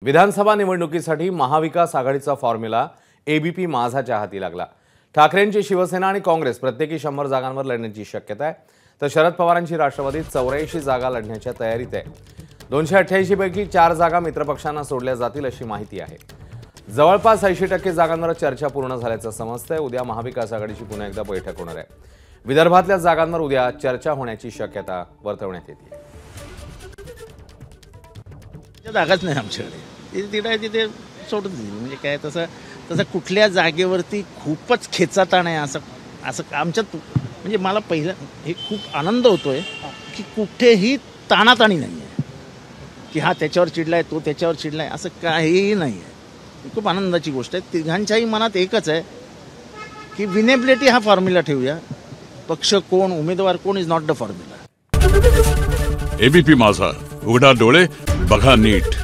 विधानसभा निवडणुकीसाठी महाविकास आघाडीचा formula ABP माझाच्या हाती लागला। ठाकरेंची शिवसेना आणि काँग्रेस प्रत्येकी 100 जागांवर लढण्याची शक्यता आहे, तर शरद पवारांची राष्ट्रवादी 84 जागा लढण्याच्या तयारीत आहे। 288 पैकी 4 जागा मित्रपक्षांना सोडल्या जातील अशी माहिती आहे। जवळपास 80% जागांवर चर्चा पूर्ण झाल्याचं समजतंय। उद्या महाविकास आघाडीची पुन्हा एकदा बैठक होणार आहे। विदर्भातल्या जागांवर उद्या चर्चा होण्याची शक्यता वर्तवण्यात येते। जागाच नाही आमच्याकडे, तिथे तिथे सोडून दिली म्हणजे काय तसं कुठल्या जागेवरती खूपच खेचाताण आहे असं आमच्यात। म्हणजे मला पहिलं हे खूप आनंद होतोय की कुठेही ताणाताणी नाही आहे की हा त्याच्यावर चिडलाय तो त्याच्यावर चिडलाय, असं काहीही नाही आहे। खूप आनंदाची गोष्ट आहे। तिघांच्याही मनात एकच आहे की विनेबिलिटी हा फॉर्म्युला ठेवूया, पक्ष कोण उमेदवार कोण is not the formula. ABP माझा, उघडा डोळे बघा नीट।